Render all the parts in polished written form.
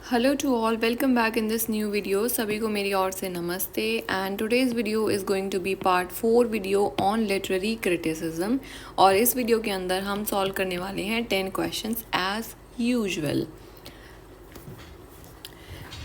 Hello to all, welcome back in this new video. सभी को मेरी ओर से नमस्ते। And today's video is going to be part 4 video on literary criticism. और इस वीडियो के अंदर हम सॉल्व करने वाले हैं 10 क्वेश्चंस एज यूजुअल।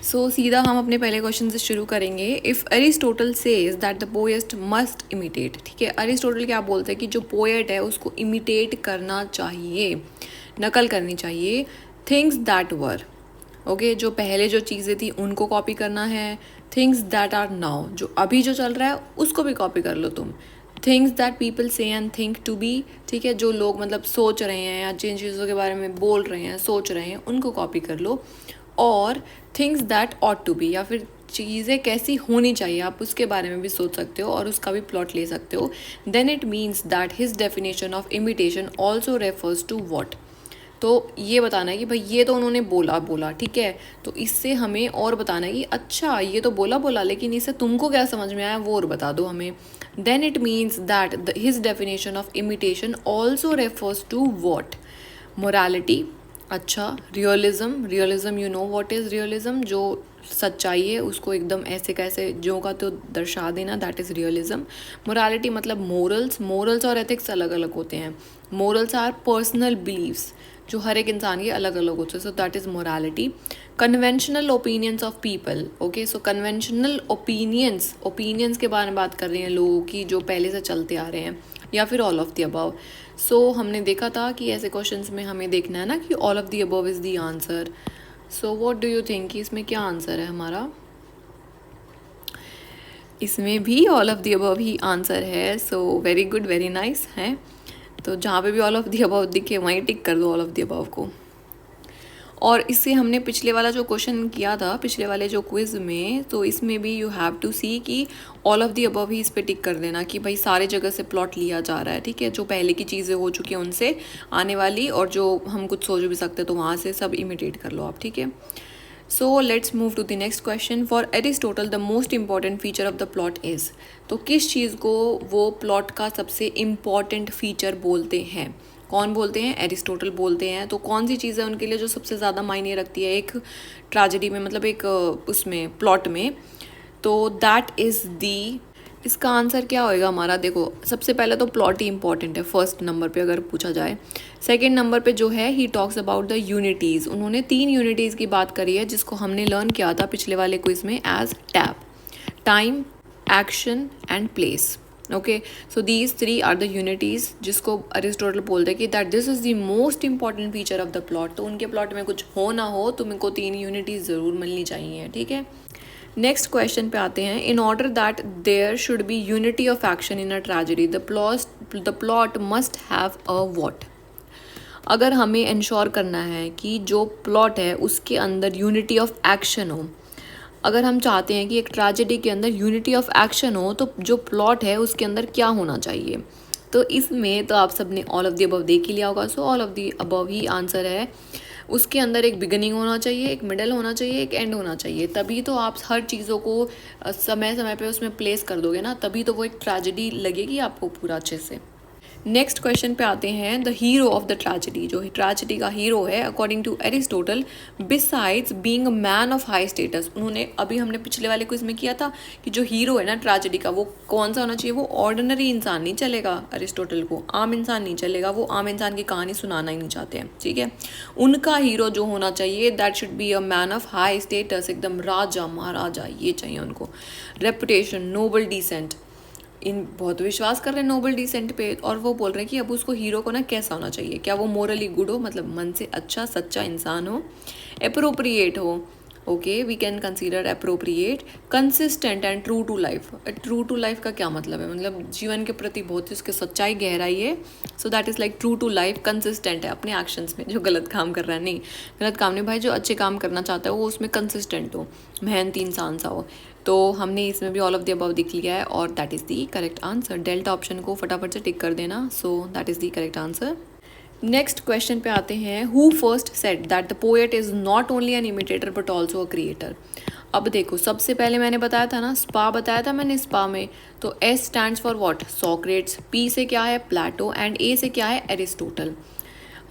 सो सीधा हम अपने पहले क्वेश्चन से शुरू करेंगे। If Aristotle says that the poet must imitate, ठीक है, अरिस्टोटल क्या बोलते हैं कि जो पोएट है उसको इमिटेट करना चाहिए, नकल करनी चाहिए थिंग्स दैट वर, ओके, जो पहले जो चीज़ें थी उनको कॉपी करना है। थिंग्स दैट आर नाउ, जो अभी जो चल रहा है उसको भी कॉपी कर लो तुम। थिंग्स दैट पीपल से एंड थिंक टू बी, ठीक है, जो लोग मतलब सोच रहे हैं या जिन चीज़ों के बारे में बोल रहे हैं, सोच रहे हैं, उनको कॉपी कर लो। और things that ought to be, या फिर चीज़ें कैसी होनी चाहिए आप उसके बारे में भी सोच सकते हो और उसका भी प्लॉट ले सकते हो। Then it means that his definition of imitation also refers to what. तो ये बताना है कि भाई ये तो उन्होंने बोला बोला, ठीक है, तो इससे हमें और बताना है कि अच्छा ये तो बोला बोला लेकिन इससे तुमको क्या समझ में आया वो और बता दो हमें। Then it means that his definition of imitation also refers to what, morality, अच्छा, realism, realism you know what is realism, जो सच्चाई है उसको एकदम ऐसे कैसे जो का तो दर्शा देना, दैट इज़ रियलिज्म। मोरालिटी मतलब मोरल्स, मोरल्स और एथिक्स अलग अलग होते हैं। मोरल्स आर पर्सनल बिलीव्स जो हर एक इंसान के अलग अलग होते हैं, so that is morality. Conventional opinions of people, okay, so conventional opinions, opinions के बारे में बात कर रहे हैं लोगों की जो पहले से चलते आ रहे हैं, या फिर ऑल ऑफ द अबव। सो हमने देखा था कि ऐसे क्वेश्चंस में हमें देखना है ना कि all of the above is the answer. So what do you think कि इसमें क्या आंसर है हमारा? इसमें भी ऑल ऑफ द अबव ही आंसर है। So very good, very nice है। तो जहाँ पे भी ऑल ऑफ द अबव दिखे वहीं टिक कर दो ऑल ऑफ द अबव को। और इससे हमने पिछले वाला जो क्वेश्चन किया था, पिछले वाले जो क्विज़ में, तो इसमें भी यू हैव टू सी कि ऑल ऑफ द अबव ही इस पे टिक कर देना कि भाई सारे जगह से प्लॉट लिया जा रहा है, ठीक है, जो पहले की चीज़ें हो चुकी हैं उनसे आने वाली, और जो हम कुछ सोच भी सकते तो वहाँ से सब इमिटेट कर लो आप, ठीक है। So let's move to the next question. For Aristotle the most important feature of the plot is, तो किस चीज़ को वो प्लॉट का सबसे इम्पॉर्टेंट फीचर बोलते हैं? कौन बोलते हैं? एरिस्टोटल बोलते हैं। तो कौन सी चीज़ है उनके लिए जो सबसे ज़्यादा मायने रखती है एक ट्रेजेडी में, मतलब एक उसमें प्लॉट में? तो दैट इज़ दी, इसका आंसर क्या होएगा हमारा? देखो, सबसे पहले तो प्लॉट ही इंपॉर्टेंट है फर्स्ट नंबर पे अगर पूछा जाए। सेकंड नंबर पे जो है he talks about the unities, उन्होंने 3 यूनिटीज़ की बात करी है जिसको हमने लर्न किया था पिछले वाले क्विज में एज टैप, time, action and place. Okay, so these 3 are the unities जिसको अरिस्टोटल बोलते हैं कि that this is the most important feature of the plot. तो उनके प्लॉट में कुछ हो ना हो, तुमको 3 यूनिटीज़ ज़रूर मिलनी चाहिए, ठीक है। नेक्स्ट क्वेश्चन पे आते हैं। In order that there should be unity of action in a tragedy the plot must have a what. अगर हमें इंश्योर करना है कि जो प्लॉट है उसके अंदर यूनिटी ऑफ एक्शन हो, अगर हम चाहते हैं कि एक ट्रेजेडी के अंदर यूनिटी ऑफ एक्शन हो, तो जो प्लॉट है उसके अंदर क्या होना चाहिए? तो इसमें तो आप सबने ऑल ऑफ द अबव देख ही लिया होगा। सो ऑल ऑफ द अबव ही आंसर है। उसके अंदर एक बिगिनिंग होना चाहिए, एक मिडल होना चाहिए, एक एंड होना चाहिए, तभी तो आप हर चीज़ों को समय समय पे उसमें प्लेस कर दोगे ना, तभी तो वो एक ट्रेजेडी लगेगी आपको पूरा अच्छे से। नेक्स्ट क्वेश्चन पे आते हैं। The hero of the tragedy, जो ट्रेजेडी का हीरो है according to Aristotle, besides being a man of high status, उन्होंने अभी हमने पिछले वाले क्विज में किया था कि जो हीरो है ना ट्रेजेडी का वो कौन सा होना चाहिए? वो ऑर्डिनरी इंसान नहीं चलेगा, अरिस्टोटल को आम इंसान नहीं चलेगा, वो आम इंसान की कहानी सुनाना ही नहीं चाहते हैं, ठीक है। उनका हीरो जो होना चाहिए that should be a man of high status, एकदम राजा महाराजा ये चाहिए उनको। रेपुटेशन, नोबल डिसेंट, इन बहुत विश्वास कर रहे हैं नोबल डिसेंट पे, और वो बोल रहे हैं कि अब उसको हीरो को ना कैसा होना चाहिए, क्या वो मोरली गुड हो, मतलब मन से अच्छा सच्चा इंसान हो, अप्रोप्रिएट हो, okay, we can consider appropriate, consistent and true to life. True to life का क्या मतलब है? मतलब जीवन के प्रति बहुत ही उसकी सच्चाई गहराई है। So that is like true to life. Consistent है अपने एक्शंस में, जो गलत काम कर रहा है नहीं, गलत काम नहीं भाई, जो अच्छे काम करना चाहता है वो उसमें कंसिस्टेंट हो, मेहनती इंसान सा हो। तो हमने इसमें भी ऑल ऑफ द अबव दिख लिया है और that is the correct answer. Delta option को फटाफट से टिक कर देना। So that is the correct answer. Next question पे आते हैं। Who first said that the poet is not only an imitator but also a creator. अब देखो, सबसे पहले मैंने बताया था ना, स्पा बताया था मैंने, स्पा में तो S stands for what? Socrates. P से क्या है? प्लेटो। एंड ए से क्या है? एरिस्टोटल।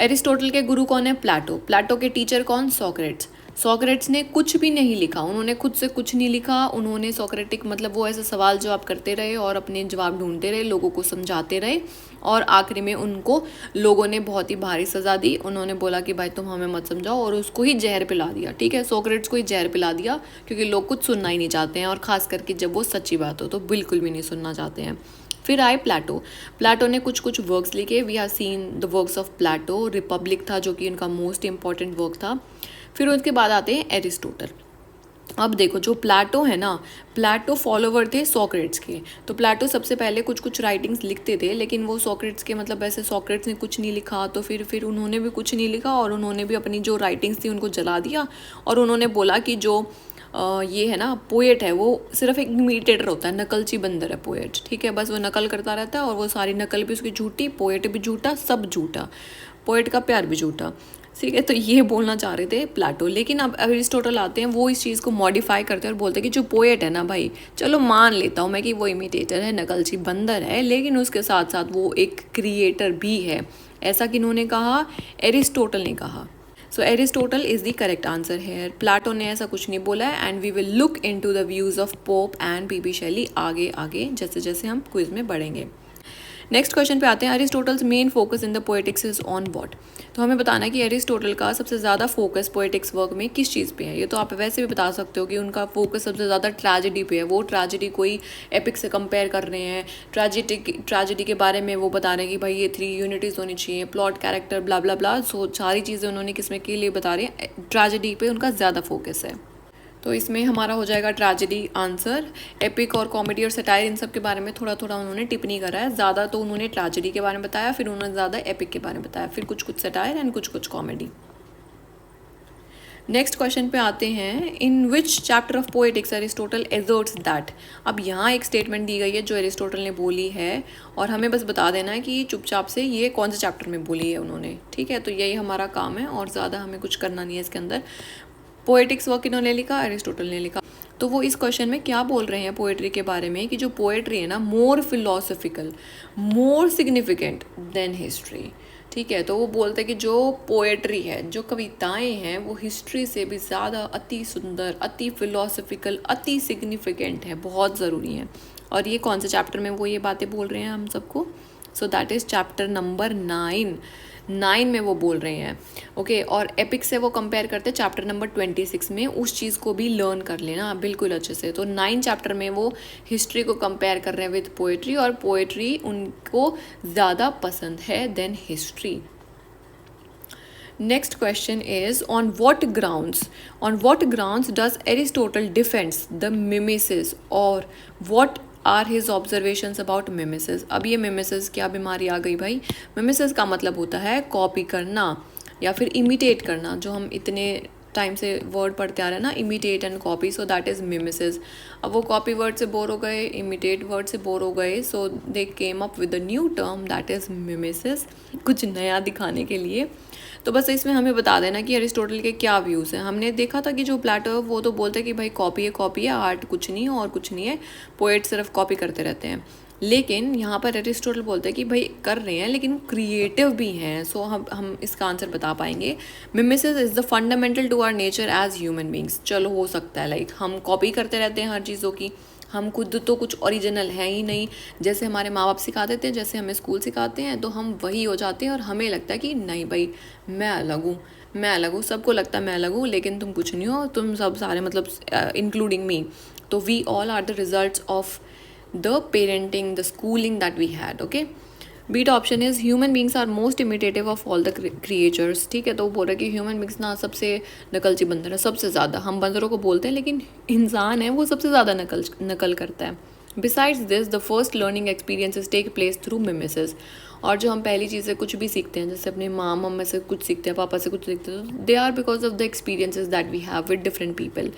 एरिस्टोटल के गुरु कौन है? प्लेटो। प्लेटो के टीचर कौन? सॉक्रेट्स। सोक्रेट्स ने कुछ भी नहीं लिखा, उन्होंने खुद से कुछ नहीं लिखा। उन्होंने सोक्रेटिक मतलब वो ऐसे सवाल जवाब करते रहे और अपने जवाब ढूंढते रहे, लोगों को समझाते रहे, और आखिरी में उनको लोगों ने बहुत ही भारी सज़ा दी। उन्होंने बोला कि भाई तुम हमें मत समझाओ, और उसको ही जहर पिला दिया। ठीक है, सोक्रेट्स को ही जहर पिला दिया, क्योंकि लोग कुछ सुनना ही नहीं चाहते हैं, और ख़ास करके जब वो सच्ची बात हो तो बिल्कुल भी नहीं सुनना चाहते हैं। फिर आए प्लेटो। प्लेटो ने कुछ कुछ वर्क्स लिखे। We have seen the works of Plato. Republic था जो कि उनका मोस्ट इंपॉर्टेंट वर्क था। फिर उसके बाद आते हैं एरिस्टोटल। अब देखो, जो प्लेटो है ना, प्लेटो फॉलोवर थे सोक्रेट्स के। तो प्लेटो सबसे पहले कुछ कुछ राइटिंग्स लिखते थे, लेकिन वो सोक्रेट्स के मतलब ऐसे सोक्रेट्स ने कुछ नहीं लिखा, तो फिर उन्होंने भी कुछ नहीं लिखा, और उन्होंने भी अपनी जो राइटिंग्स थी उनको जला दिया। और उन्होंने बोला कि जो ये है ना पोएट है, वो सिर्फ एक इमिटेटर होता है, नकलची बंदर है पोएट। ठीक है, बस वो नकल करता रहता है, और वो सारी नकल भी उसकी झूठी, पोएट भी झूठा, सब झूठा, पोएट का प्यार भी झूठा। ठीक है, तो ये बोलना चाह रहे थे प्लेटो। लेकिन अब एरिस्टोटल आते हैं, वो इस चीज़ को मॉडिफाई करते हैं और बोलते हैं कि जो पोएट है ना भाई, चलो मान लेता हूँ मैं कि वो इमिटेटर है, नकलची बंदर है, लेकिन उसके साथ साथ वो एक क्रिएटर भी है। ऐसा किन्होंने कहा? एरिस्टोटल ने कहा। So Aristotle is the correct answer है। प्लेटो ने ऐसा कुछ नहीं बोला है। And we will look into the views of Pope and P B Shelley आगे आगे जैसे जैसे हम क्विज में बढ़ेंगे। नेक्स्ट क्वेश्चन पे आते हैं। Aristotle's main focus in the poetics is on what? तो हमें बताना है कि एरिस्टोटल का सबसे ज़्यादा फोकस पोएटिक्स वर्क में किस चीज़ पे है। ये तो आप वैसे भी बता सकते हो कि उनका फोकस सबसे ज़्यादा ट्रेजेडी पे है। वो ट्रेजेडी कोई एपिक से कंपेयर कर रहे हैं, ट्रेजेडी के बारे में वो बता रहे हैं कि भाई ये 3 यूनिटीज़ होनी चाहिए, प्लॉट, कैरेक्टर, ब्ला ब्ला ब्ला। सो सारी चीज़ें उन्होंने किसमें के लिए बता रहे हैं, ट्रेजेडी पे उनका ज़्यादा फोकस है। तो इसमें हमारा हो जाएगा ट्रेजेडी आंसर। एपिक और कॉमेडी और सटायर इन सब के बारे में थोड़ा थोड़ा उन्होंने टिप्पणी करा है। ज़्यादा तो उन्होंने ट्रेजेडी के बारे में बताया, फिर उन्होंने ज़्यादा एपिक के बारे में बताया, फिर कुछ कुछ सटायर एंड कुछ कुछ कॉमेडी। नेक्स्ट क्वेश्चन पे आते हैं। In which chapter of Poetics Aristotle asserts that? अब यहाँ एक स्टेटमेंट दी गई है जो एरिस्टोटल ने बोली है, और हमें बस बता देना है कि चुपचाप से ये कौन से चैप्टर में बोली है उन्होंने। ठीक है, तो यही हमारा काम है, और ज़्यादा हमें कुछ करना नहीं है इसके अंदर। पोएटिक्स वर्क इन्होंने लिखा, एरिस्टोटल ने लिखा। तो वो इस क्वेश्चन में क्या बोल रहे हैं पोएट्री के बारे में, कि जो पोएट्री है ना, more philosophical, more significant than history. ठीक है, तो वो बोलते हैं कि जो पोएट्री है, जो कविताएं हैं, वो हिस्ट्री से भी ज़्यादा अति सुंदर, अति फिलोसफिकल, अति सिग्निफिकेंट है, बहुत ज़रूरी है। और ये कौन से चैप्टर में वो ये बातें बोल रहे हैं हम सबको? सो दैट इज़ चैप्टर नंबर 9 में वो बोल रहे हैं। ओके, और एपिक से वो कंपेयर करते हैं चैप्टर नंबर 26 में। उस चीज़ को भी लर्न कर लेना बिल्कुल अच्छे से। तो 9 चैप्टर में वो हिस्ट्री को कंपेयर कर रहे हैं विद पोएट्री, और पोएट्री उनको ज़्यादा पसंद है than history. Next question is, on what grounds does Aristotle defends the mimesis, or what are his observations about mimesis? अब ये mimesis क्या बीमारी आ गई भाई? mimesis का मतलब होता है कॉपी करना या फिर इमिटेट करना, जो हम इतने टाइम से वर्ड पढ़ते आ रहे हैं ना, imitate and copy. So that is mimesis. अब वो कॉपी वर्ड से बोर हो गए, इमिटेट वर्ड से बोर हो गए, so they came up with a new term that is mimesis, कुछ नया दिखाने के लिए। तो बस इसमें हमें बता देना कि एरिस्टोटल के क्या व्यूज़ हैं। हमने देखा था कि जो प्लेटो वो तो बोलते हैं कि भाई कॉपी है, आर्ट कुछ नहीं और कुछ नहीं है, पोएट सिर्फ कॉपी करते रहते हैं। लेकिन यहाँ पर एरिस्टोटल बोलते हैं कि भाई कर रहे हैं लेकिन क्रिएटिव भी हैं। सो हम इसका आंसर बता पाएंगे। Mimesis is the fundamental to our nature as human beings. चलो हो सकता है, लाइक हम कॉपी करते रहते हैं हर चीज़ों की, हम खुद तो कुछ ओरिजिनल है ही नहीं। जैसे हमारे माँ बाप सिखा देते हैं, जैसे हमें स्कूल सिखाते हैं, तो हम वही हो जाते हैं, और हमें लगता है कि नहीं भाई मैं अलग हूँ, सबको लगता है मैं अलग हूँ, लेकिन तुम कुछ नहीं हो, तुम सब सारे मतलब इंक्लूडिंग मी। तो we all are the results of the parenting, the schooling that we had. Okay, B option is human beings are most imitative of all the creatures. ठीक है, तो वो बोल रहा है कि ह्यूमन बींग्स ना सबसे नकलची बंदर है, सबसे ज़्यादा। हम बंदरों को बोलते हैं, लेकिन इंसान है वो सबसे ज़्यादा नकल करता है। Besides this the first learning experiences take place through mimesis. और जो हम पहली चीज़ें कुछ भी सीखते हैं, जैसे अपने माँ मम्मा से कुछ सीखते हैं, पापा से कुछ सीखते हैं, they are because of the experiences that we have with different people.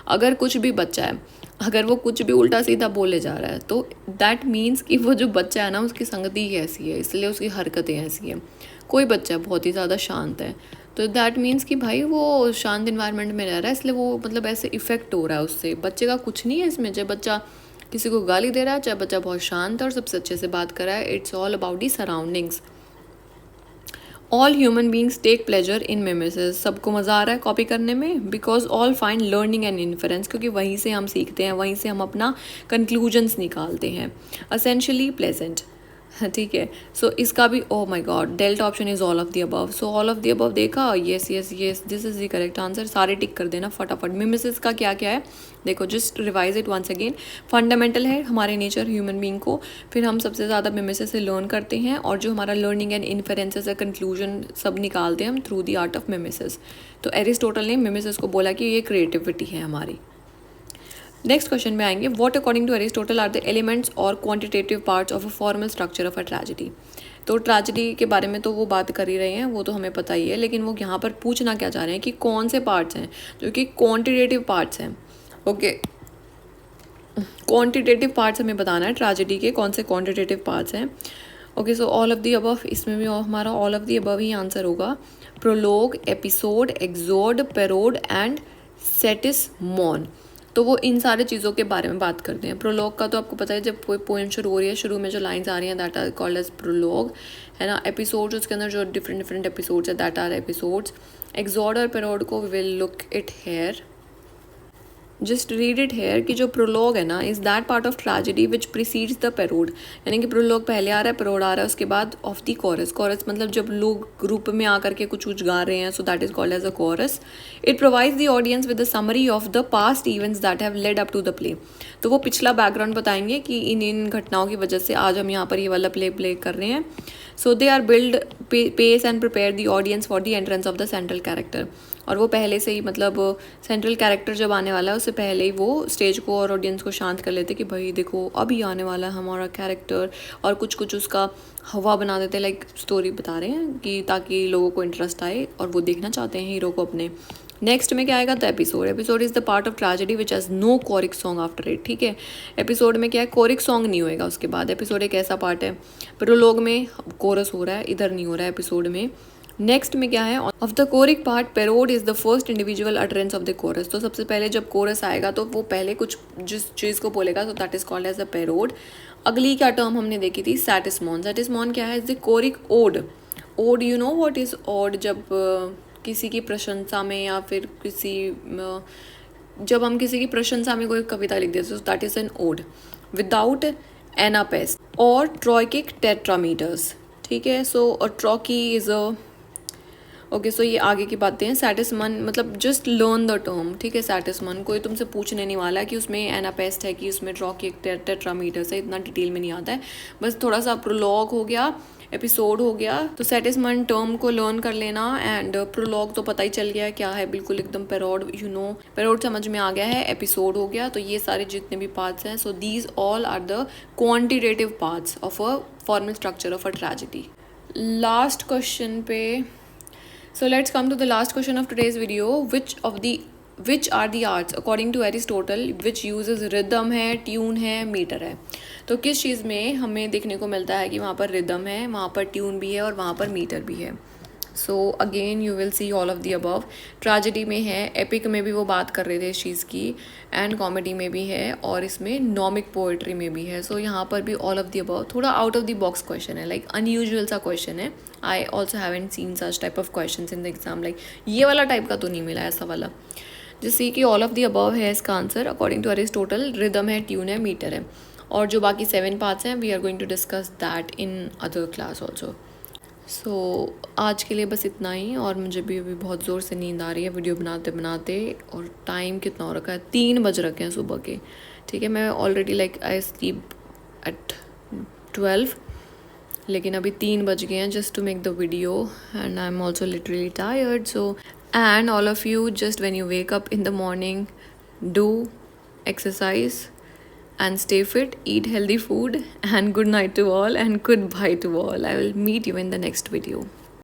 अगर कुछ भी बच्चा है, अगर वो कुछ भी उल्टा सीधा बोले जा रहा है, तो दैट मीन्स कि वो जो बच्चा है ना, उसकी संगति ही ऐसी है, इसलिए उसकी हरकतें ऐसी हैं। कोई बच्चा बहुत ही ज़्यादा शांत है, तो दैट मीन्स कि भाई वो शांत इन्वायरमेंट में रह रहा है, इसलिए वो मतलब ऐसे इफेक्ट हो रहा है उससे। बच्चे का कुछ नहीं है इसमें, चाहे बच्चा किसी को गाली दे रहा है, चाहे बच्चा बहुत शांत है और सबसे अच्छे से बात कर रहा है, it's all about the surroundings. All human beings take pleasure in mimesis, सबको मज़ा आ रहा है कॉपी करने में, because all find learning and inference, क्योंकि वहीं से हम सीखते हैं, वहीं से हम अपना कंक्लूजन्स निकालते हैं। असेंशली प्लेजेंट, ठीक है। सो इसका भी oh my god, delta option is all of the above. So all of the above देखा, yes yes yes, this is the correct answer. सारे टिक कर देना फटाफट। मिमेसिस का क्या क्या है देखो, just revise it once again. Fundamental है हमारे नेचर ह्यूमन बींग को, फिर हम सबसे ज़्यादा मिमेसिस से लर्न करते हैं, और जो हमारा लर्निंग एंड इन्फेरेंसेस है, कंक्लूजन सब निकालते हैं हम through the art of mimesis. तो एरिस्टोटल ने मिमेसिस को बोला कि ये क्रिएटिविटी है हमारी। नेक्स्ट क्वेश्चन में आएंगे, what according to Aristotle are the elements or quantitative parts of a formal structure of a tragedy. तो ट्रेजेडी के बारे में तो वो बात कर ही रहे हैं, वो तो हमें पता ही है, लेकिन वो यहाँ पर पूछना क्या चाह रहे हैं कि कौन से पार्ट्स हैं जो कि क्वांटिटेटिव पार्ट्स हैं। ओके, क्वांटिटेटिव पार्ट्स हमें बताना है ट्रेजेडी के, कौन से क्वांटिटेटिव पार्ट्स हैं। Okay, so all of the above, इसमें भी हमारा ऑल ऑफ द अबव ही आंसर होगा। Prologue, episode, exode, parode and stasimon. तो वो इन सारे चीज़ों के बारे में बात करते हैं। प्रोलॉग का तो आपको पता है, जब कोई पोएम शुरू हो रही है, शुरू में जो लाइंस आ रही हैं that are called as prologue, है ना। एपिसोड्स, उसके अंदर जो डिफरेंट डिफरेंट एपिसोड्स है दैट आर एपिसोड्स। एक्सोड और पेरोड को we will look it here, just read it here, कि जो प्रोलॉग है ना is that part of tragedy which precedes the parode, यानी कि प्रोलॉग पहले आ रहा है, पेरोड आ रहा है उसके बाद ऑफ द कोरस। कोरस मतलब जब लोग ग्रुप में आकर के कुछ कुछ गा रहे हैं, so that is called as a chorus. It provides the audience with the summary of the past events that have led up to the play. तो वो पिछला बैकग्राउंड बताएंगे कि इन इन घटनाओं की वजह से आज हम यहाँ पर ये वाला प्ले कर रहे हैं। So they are build pace and prepare the audience for the entrance of the central character. और वो पहले से ही, मतलब सेंट्रल कैरेक्टर जब आने वाला है उससे पहले ही वो स्टेज को और ऑडियंस को शांत कर लेते कि भाई देखो अभी आने वाला है हमारा कैरेक्टर, और कुछ कुछ उसका हवा बना देते, लाइक स्टोरी बता रहे हैं कि ताकि लोगों को इंटरेस्ट आए और वो देखना चाहते हैं हीरो को अपने। नेक्स्ट में क्या आएगा, तो episode. Episode is the part of tragedy which has no choric song after it, ठीक है। एपिसोड में क्या है, कोरिक सॉन्ग नहीं होएगा उसके बाद। एपिसोड एक ऐसा पार्ट है, प्रोलॉग में कोरस हो रहा है, इधर नहीं हो रहा है एपिसोड में। नेक्स्ट में क्या है, of the choric part parode is the first individual utterance of the chorus. तो सबसे पहले जब कोरस आएगा तो वो पहले कुछ जिस चीज़ को बोलेगा, तो that is called as the parode. अगली क्या टर्म हमने देखी थी, सेटिसमॉन। सेटिसमॉन क्या है, is the choric ode. Ode, you know what is ode, जब किसी की प्रशंसा में या फिर जब हम किसी की प्रशंसा में कोई कविता लिख देते, तो that is an ode without anapaest or trochaic tetrameters, ठीक है। So trochee is a okay, so ये आगे की बातें हैं। सैटिसमन मतलब जस्ट लर्न द टर्म, ठीक है। सैटिसमन कोई तुमसे पूछने नहीं वाला कि उसमें एनापेस्ट है कि उसमें ट्रॉकी टेट्रामीटर्स है, इतना डिटेल में नहीं आता है। बस थोड़ा सा प्रोलॉग हो गया, एपिसोड हो गया, तो सैटिसमन टर्म को लर्न कर लेना। एंड प्रोलॉग तो पता ही चल गया है क्या है, बिल्कुल एकदम पेरोड, यू नो पेरोड समझ में आ गया है। एपिसोड हो गया, तो ये सारे जितने भी पार्ट्स हैं, so these all are the quantitative parts of a formal structure of a tragedy. Last question पे, so let's come to the last question of today's video. Which are the arts according to Aristotle which uses rhythm है, tune है, metre है। तो किस चीज़ में हमें देखने को मिलता है कि वहाँ पर रिदम है, वहाँ पर ट्यून भी है और वहाँ पर मीटर भी है। So again you will see all of the above. Tragedy में है, एपिक में भी वो बात कर रहे थे इस चीज़ की, एंड कॉमेडी में भी है, और इसमें नॉमिक पोएट्री में भी है। सो यहाँ पर भी ऑल ऑफ दी अबव। थोड़ा out of the box question है, लाइक अनयूजुअल सा क्वेश्चन है। I also haven't seen such type of question in the exam, like ये वाला टाइप का तो नहीं मिला ऐसा वाला। जैसे कि ऑल ऑफ दी अबव है इसका answer according to Aristotle. Rhythm है, ट्यून है, मीटर है, और जो बाकी 7 पार्ट्स हैं we are going to discuss that in other class also. So आज के लिए बस इतना ही, और मुझे भी अभी बहुत ज़ोर से नींद आ रही है वीडियो बनाते बनाते, और टाइम कितना हो रखा है, 3 बज रखे हैं सुबह के, ठीक है। मैं already like I sleep at 12, लेकिन अभी 3 बज गए हैं just to make the video, and I am also literally tired. So and all of you, just when you wake up in the morning, do exercise and stay fit, eat healthy food, and good night to all and goodbye to all. I will meet you in the next video.